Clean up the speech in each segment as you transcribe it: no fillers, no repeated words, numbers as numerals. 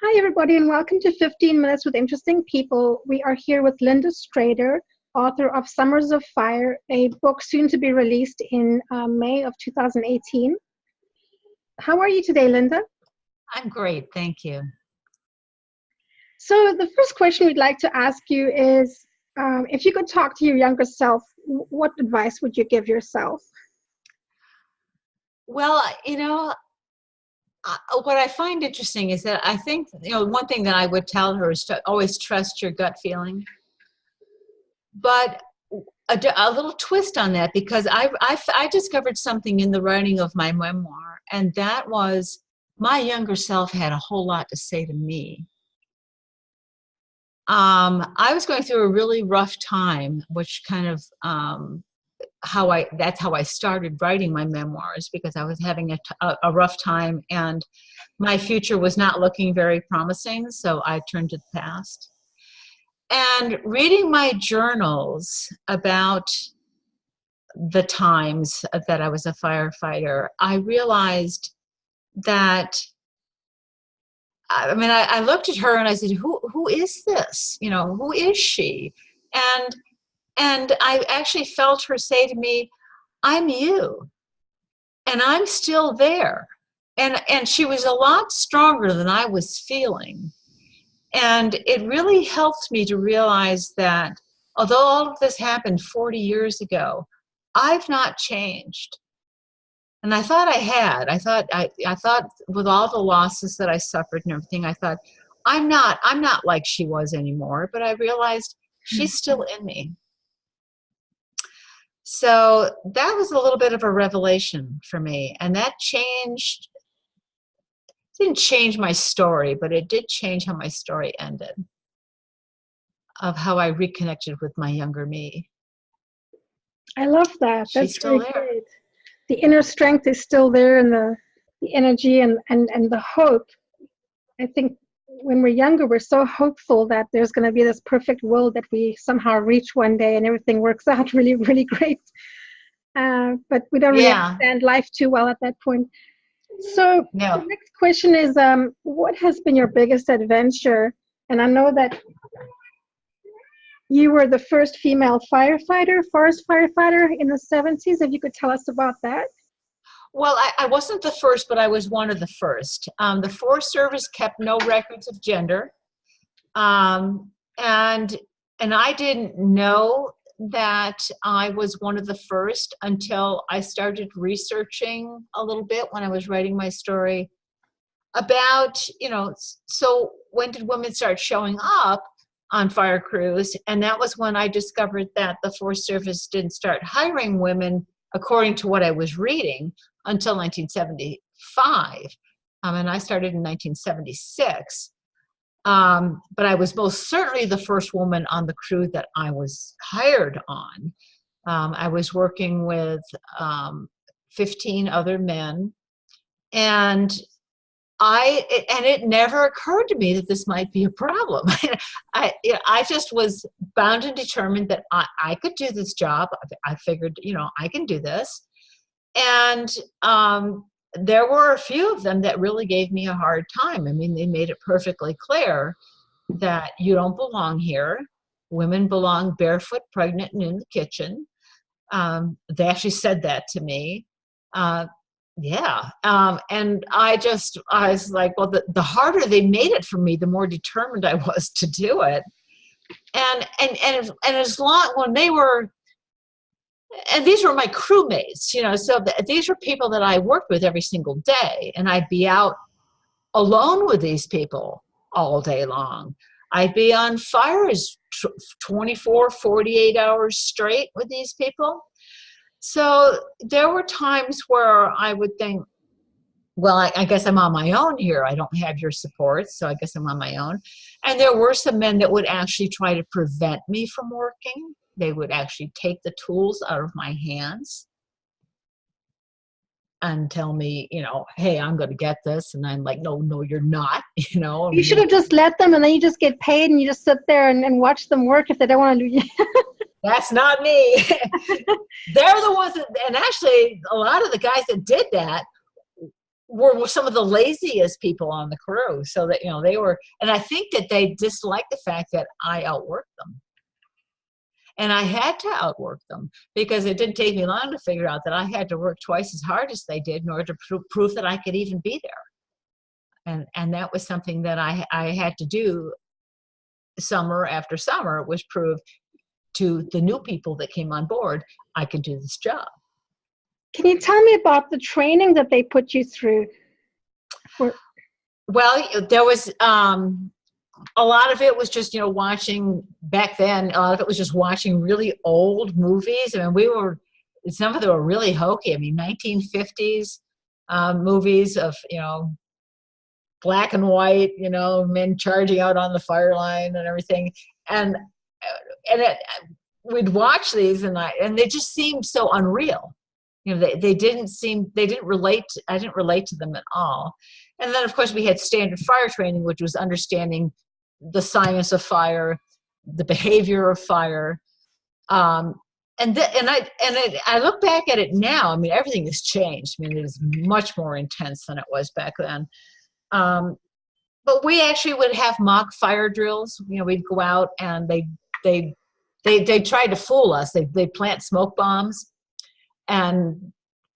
Hi, everybody, and welcome to 15 Minutes with Interesting People. We are here with Linda Strader, author of Summers of Fire, a book soon to be released in May of 2018. How are you today, Linda? I'm great, thank you. So the first question we'd like to ask you is, if you could talk to your younger self, what advice would you give yourself? Well, what I find interesting is that I think, one thing that I would tell her is to always trust your gut feeling. But a little twist on that, because I discovered something in the writing of my memoir, and that was my younger self had a whole lot to say to me. I was going through a really rough time, which kind of that's how I started writing my memoirs, because I was having a rough time and my future was not looking very promising. So I turned to the past. And reading my journals about the times that I was a firefighter, I realized that, I looked at her and I said, who is this? Who is she? And I actually felt her say to me, I'm you, and I'm still there. And she was a lot stronger than I was feeling. And it really helped me to realize that although all of this happened 40 years ago, I've not changed. And I thought I had. I thought with all the losses that I suffered and everything, I thought, I'm not like she was anymore, but I realized she's still in me. So that was a little bit of a revelation for me. And that didn't change my story, but it did change how my story ended, of how I reconnected with my younger me. I love that. She's That's still really there. great. The inner strength is still there, and the energy and the hope. I think when we're younger, we're so hopeful that there's going to be this perfect world that we somehow reach one day and everything works out really, really great. But we don't really Yeah. understand life too well at that point. So the No. next question is, what has been your biggest adventure? And I know that you were the first female forest firefighter in the 70s. If you could tell us about that. Well, I wasn't the first, but I was one of the first. The Forest Service kept no records of gender. Um, and and I didn't know that I was one of the first until I started researching a little bit when I was writing my story about, so when did women start showing up on fire crews? And that was when I discovered that the Forest Service didn't start hiring women, according to what I was reading, until 1975. And I started in 1976. But I was most certainly the first woman on the crew that I was hired on. I was working with 15 other men, and it never occurred to me that this might be a problem. I just was bound and determined that I could do this job. I figured, I can do this. And there were a few of them that really gave me a hard time. I mean, they made it perfectly clear that you don't belong here. Women belong barefoot, pregnant, and in the kitchen. They actually said that to me. Yeah. And I was like, well, the harder they made it for me, the more determined I was to do it. And as long, when they were, and these were my crewmates, so these were people that I worked with every single day, and I'd be out alone with these people all day long. I'd be on fires 24, 48 hours straight with these people. So there were times where I would think, well, I guess I'm on my own here. I don't have your support, so I guess I'm on my own. And there were some men that would actually try to prevent me from working. They would actually take the tools out of my hands and tell me, hey, I'm going to get this. And I'm like, no, you're not, You should have just let them, and then you just get paid, and you just sit there and watch them work if they don't want to do. That's not me. They're the ones that, and actually a lot of the guys that did that were some of the laziest people on the crew. So that, they were, and I think that they disliked the fact that I outworked them. And I had to outwork them because it didn't take me long to figure out that I had to work twice as hard as they did in order to prove that I could even be there. And that was something that I had to do summer after summer, was prove to the new people that came on board, I could do this job. Can you tell me about the training that they put you through? Well, there was a lot of it was just, watching back then. A lot of it was just watching really old movies. I mean, some of them were really hokey. I mean, 1950s movies of, black and white, men charging out on the fire line and everything. And we'd watch these and they just seemed so unreal. They didn't relate. I didn't relate to them at all. And then, of course, we had standard fire training, which was understanding the science of fire, the behavior of fire. I look back at it now. I mean, everything has changed. I mean, it is much more intense than it was back then. But we actually would have mock fire drills. We'd go out and they tried to fool us. They plant smoke bombs, and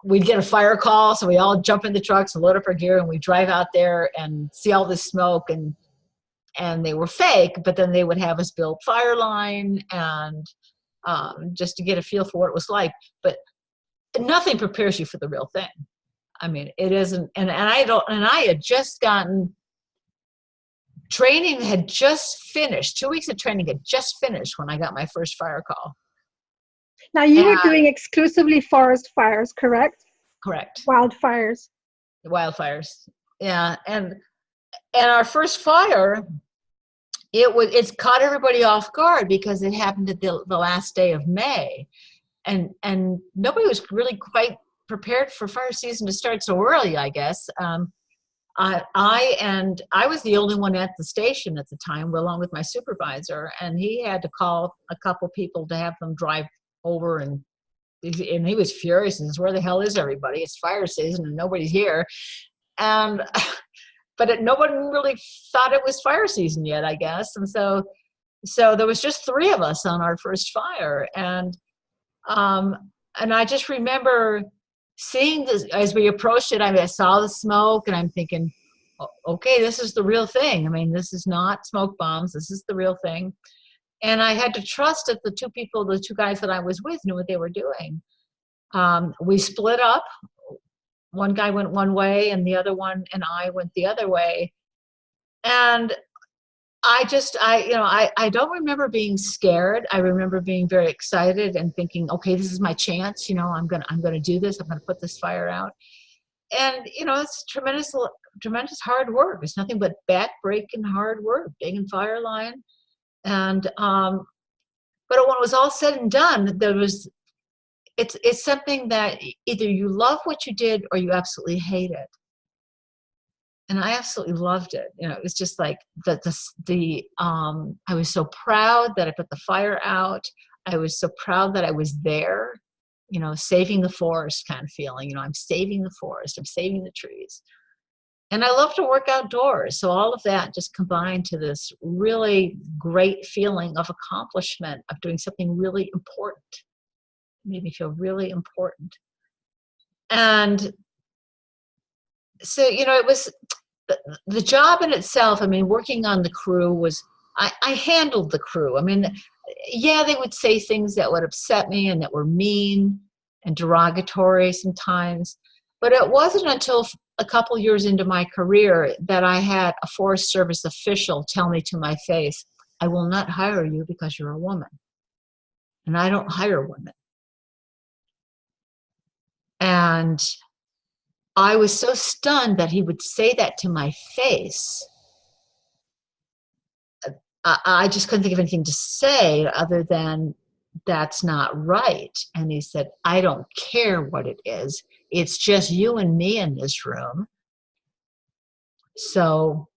we'd get a fire call, so we all jump in the trucks and load up our gear, and we drive out there and see all this smoke, and they were fake, but then they would have us build fire line and just to get a feel for what it was like. But nothing prepares you for the real thing. I mean, it isn't, and I had just gotten, training had just finished. 2 weeks of training had just finished when I got my first fire call. Now, you were doing exclusively forest fires, correct? Correct. Wildfires. Wildfires. Yeah. And our first fire, it's caught everybody off guard because it happened at the last day of May. And nobody was really quite prepared for fire season to start so early, I guess. I was the only one at the station at the time, along with my supervisor, and he had to call a couple people to have them drive over, and he was furious. And says, where the hell is everybody? It's fire season and nobody's here. And but nobody really thought it was fire season yet, I guess. And so there was just 3 of us on our first fire, and I just remember seeing this as we approached it. I saw the smoke, and I'm thinking, okay, this is the real thing. I mean, this is not smoke bombs. This is the real thing. And I had to trust that the 2 guys that I was with knew what they were doing. We split up. One guy went one way and the other one and I went the other way. And I don't remember being scared. I remember being very excited and thinking, okay, this is my chance. I'm going to do this. I'm going to put this fire out. And, it's tremendous hard work. It's nothing but back-breaking hard work, digging fire line. And, but when it was all said and done, it's something that either you love what you did or you absolutely hate it. And I absolutely loved it. It was just like I was so proud that I put the fire out. I was so proud that I was there, saving the forest kind of feeling. I'm saving the forest, I'm saving the trees. And I love to work outdoors. So all of that just combined to this really great feeling of accomplishment, of doing something really important. It made me feel really important. And so, it was the job in itself. I mean, working on the crew was, I handled the crew. I mean, yeah, they would say things that would upset me and that were mean and derogatory sometimes. But it wasn't until a couple years into my career that I had a Forest Service official tell me to my face, I will not hire you because you're a woman. And I don't hire women. And I was so stunned that he would say that to my face. I just couldn't think of anything to say other than, that's not right. And he said, I don't care what it is. It's just you and me in this room. So,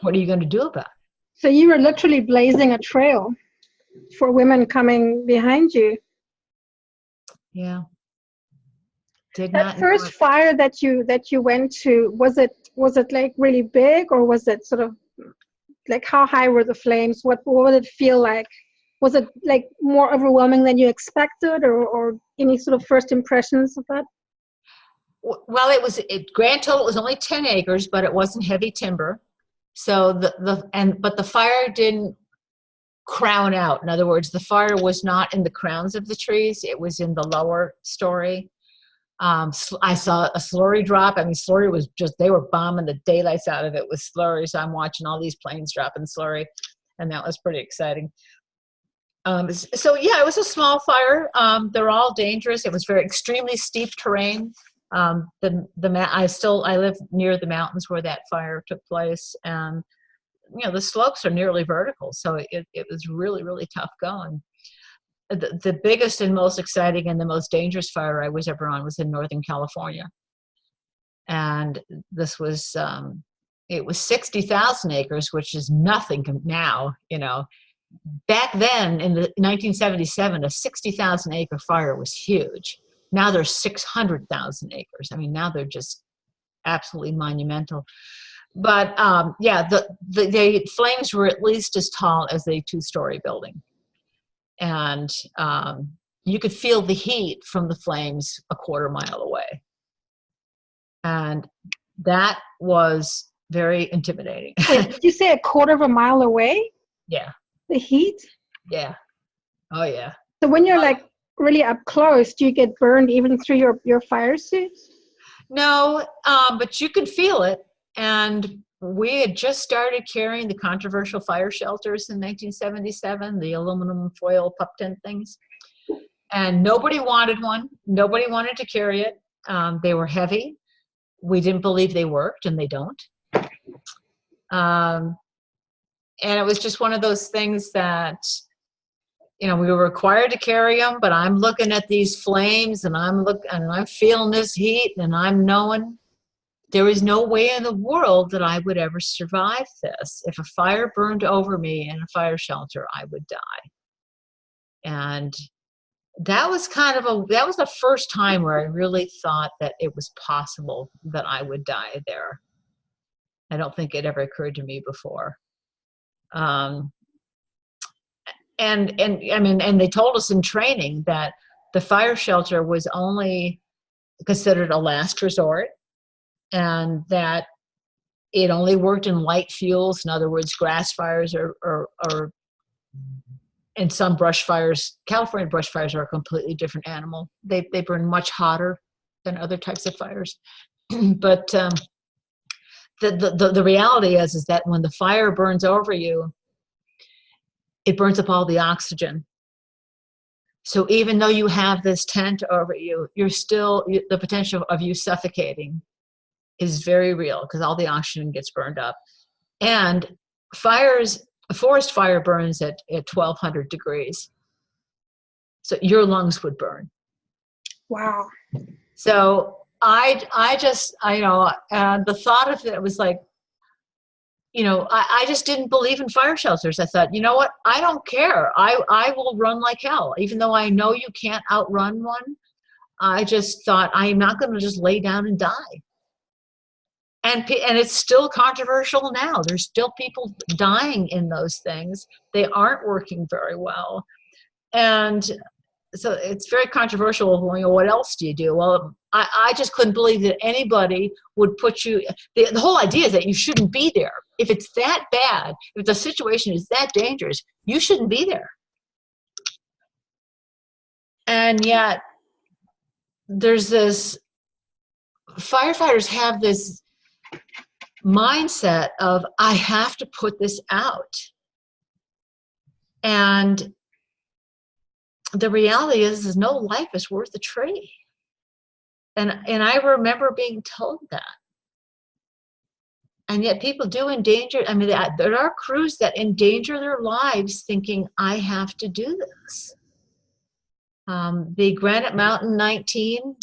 what are you going to do about it? So you were literally blazing a trail for women coming behind you. Yeah. Did That not know first it. fire that you went to, was it like really big, or was it sort of like, how high were the flames? What did it feel like? Was it like more overwhelming than you expected, or any sort of first impressions of that? Well, grand total was only 10 acres, but it wasn't heavy timber. So but the fire didn't crown out. In other words, the fire was not in the crowns of the trees. It was in the lower story. I saw a slurry drop. I mean, slurry was just, they were bombing the daylights out of it with slurry. So I'm watching all these planes dropping slurry, and that was pretty exciting. So yeah, it was a small fire. They're all dangerous. It was very extremely steep terrain. I live near the mountains where that fire took place, and the slopes are nearly vertical. So it was really, really tough going. The biggest and most exciting and the most dangerous fire I was ever on was in Northern California. And this was, it was 60,000 acres, which is nothing now, Back then in 1977, a 60,000 acre fire was huge. Now there's 600,000 acres. I mean, now they're just absolutely monumental. But yeah, the flames were at least as tall as a two-story building. And you could feel the heat from the flames a quarter mile away. And that was very intimidating. Wait, did you say a quarter of a mile away? Yeah. The heat? Yeah. Oh, yeah. So when you're like really up close, do you get burned even through your fire suit? No, but you could feel it. And we had just started carrying the controversial fire shelters in 1977, the aluminum foil pup tent things. And nobody wanted one. Nobody wanted to carry it. They were heavy. We didn't believe they worked, and they don't. And it was just one of those things that, we were required to carry them, but I'm looking at these flames, and I'm feeling this heat, and I'm knowing there is no way in the world that I would ever survive this. If a fire burned over me in a fire shelter, I would die. And that was that was the first time where I really thought that it was possible that I would die there. I don't think it ever occurred to me before. And I mean, and they told us in training that the fire shelter was only considered a last resort, and that it only worked in light fuels. In other words, grass fires or and some brush fires. California brush fires are a completely different animal. They burn much hotter than other types of fires. But the reality is that when the fire burns over you, it burns up all the oxygen. So even though you have this tent over you, the potential of you suffocating is very real, because all the oxygen gets burned up. And a forest fire burns at 1,200 degrees. So your lungs would burn. Wow. So I just, the thought of it was like, I just didn't believe in fire shelters. I thought, you know what? I don't care. I will run like hell. Even though I know you can't outrun one, I just thought, I am not going to just lay down and die. And it's still controversial now. There's still people dying in those things. They aren't working very well. And so it's very controversial. What else do you do? Well, I just couldn't believe that anybody would put you, the whole idea is that you shouldn't be there. If it's that bad, if the situation is that dangerous, you shouldn't be there. And yet there's this, firefighters have this mindset of, I have to put this out. And the reality is no life is worth a tree. And I remember being told that. And yet people do endanger. I mean, there are crews that endanger their lives thinking, I have to do this. The Granite Mountain 19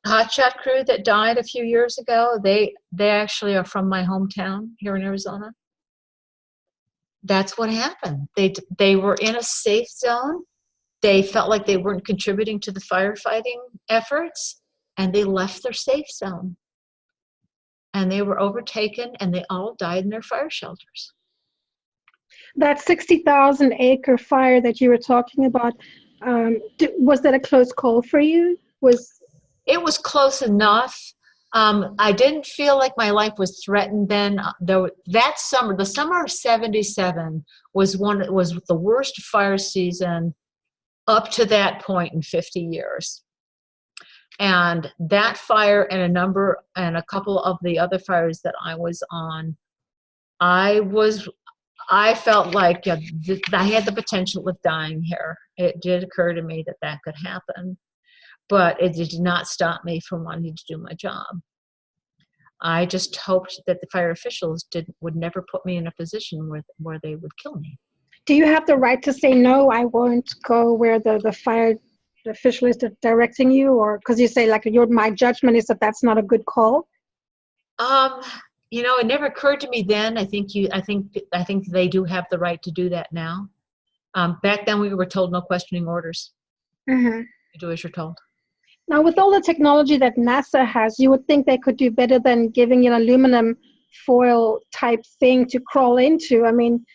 hotshot crew that died a few years ago, they actually are from my hometown here in Arizona. That's what happened. They were in a safe zone. They felt like they weren't contributing to the firefighting efforts, and they left their safe zone. And they were overtaken, and they all died in their fire shelters. That 60,000 acre fire that you were talking about, was that a close call for you? It was close enough. I didn't feel like my life was threatened then. Though that summer, the summer of '77, was the worst fire season up to that point in 50 years. And that fire and a couple of the other fires that I was on, I felt like I had the potential of dying here. It did occur to me that could happen, but it did not stop me from wanting to do my job. I just hoped that the fire officials would never put me in a position where they would kill me. Do you have the right to say, no, I won't go where the fire official is directing you? Or because you say, like, my judgment is that that's not a good call? It never occurred to me then. I think they do have the right to do that now. Back then we were told no questioning orders. Mm-hmm. You do as you're told. Now, with all the technology that NASA has, you would think they could do better than giving an aluminum foil type thing to crawl into. I mean,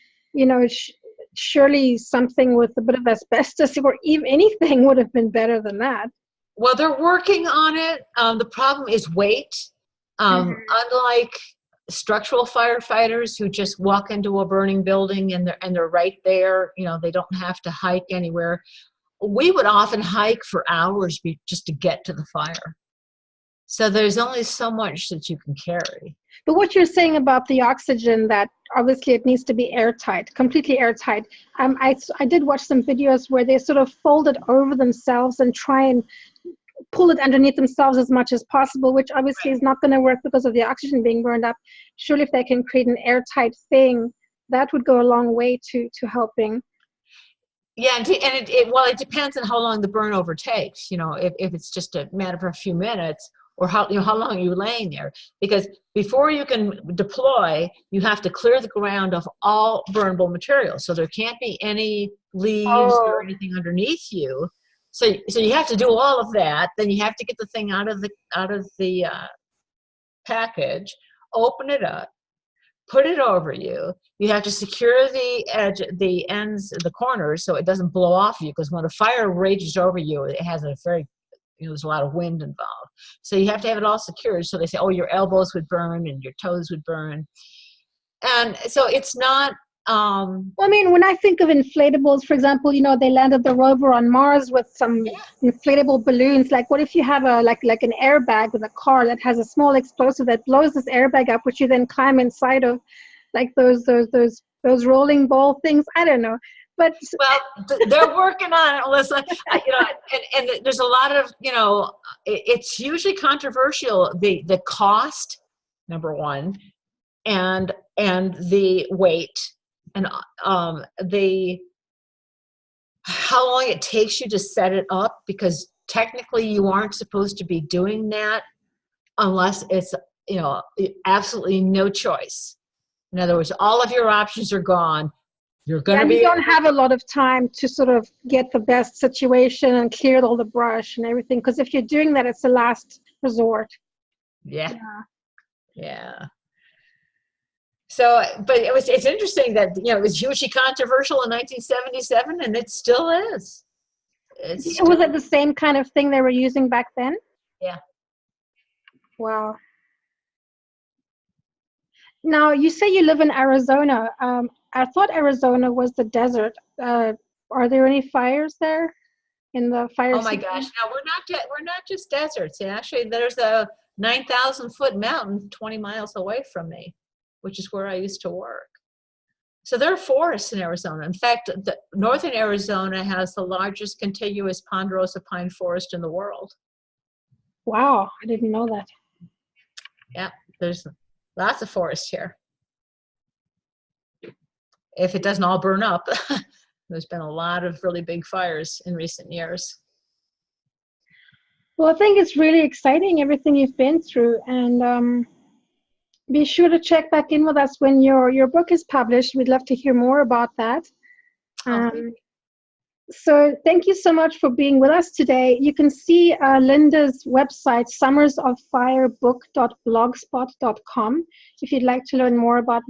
surely something with a bit of asbestos or even anything would have been better than that. Well, they're working on it. The problem is weight. Unlike structural firefighters who just walk into a burning building and they're right there, they don't have to hike anywhere. We would often hike for hours just to get to the fire. So there's only so much that you can carry. But what you're saying about the oxygen, that obviously it needs to be airtight, completely airtight. I did watch some videos where they sort of fold it over themselves and try and pull it underneath themselves as much as possible, which obviously is not going to work because of the oxygen being burned up. Surely if they can create an airtight thing, that would go a long way to helping. Yeah, and it depends on how long the burnover takes. If it's just a matter of a few minutes, or how long are you laying there? Because before you can deploy, you have to clear the ground of all burnable material. So there can't be any leaves or anything underneath you. So you have to do all of that. Then you have to get the thing out of the package, open it up, put it over you. You have to secure the ends, the corners, so it doesn't blow off you. Because when a fire rages over you, it has there's a lot of wind involved. So you have to have it all secured. So they say, your elbows would burn and your toes would burn. And so it's not. I mean, when I think of inflatables, for example, they landed the rover on Mars with some inflatable balloons. Like, what if you have like an airbag with a car that has a small explosive that blows this airbag up, which you then climb inside of, like those rolling ball things? I don't know. But they're working on it, Alyssa. And there's a lot of, it's hugely controversial. The cost, number one, and the weight, and how long it takes you to set it up, because technically you aren't supposed to be doing that unless it's absolutely no choice. In other words, all of your options are gone. You're going to be. You don't have a lot of time to sort of get the best situation and clear all the brush and everything, because if you're doing that, it's the last resort. Yeah. So, but it's interesting that it was hugely controversial in 1977, and it still is. Was it the same kind of thing they were using back then? Yeah. Wow. Now, you say you live in Arizona. I thought Arizona was the desert. Are there any fires there in the fire season? Oh my gosh! No, we're not just deserts. Actually, there's a 9,000-foot mountain 20 miles away from me, which is where I used to work. So there are forests in Arizona. In fact, northern Arizona has the largest contiguous ponderosa pine forest in the world. Wow, I didn't know that. Yeah, there's lots of forest here. If it doesn't all burn up, there's been a lot of really big fires in recent years. Well, I think it's really exciting, everything you've been through, and be sure to check back in with us when your book is published. We'd love to hear more about that. So thank you so much for being with us today. You can see Linda's website, summersoffirebook.blogspot.com, if you'd like to learn more about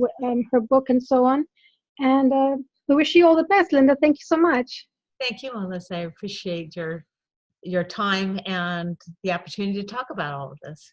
her book and so on. And we wish you all the best, Linda. Thank you so much. Thank you, Melissa. I appreciate your time and the opportunity to talk about all of this.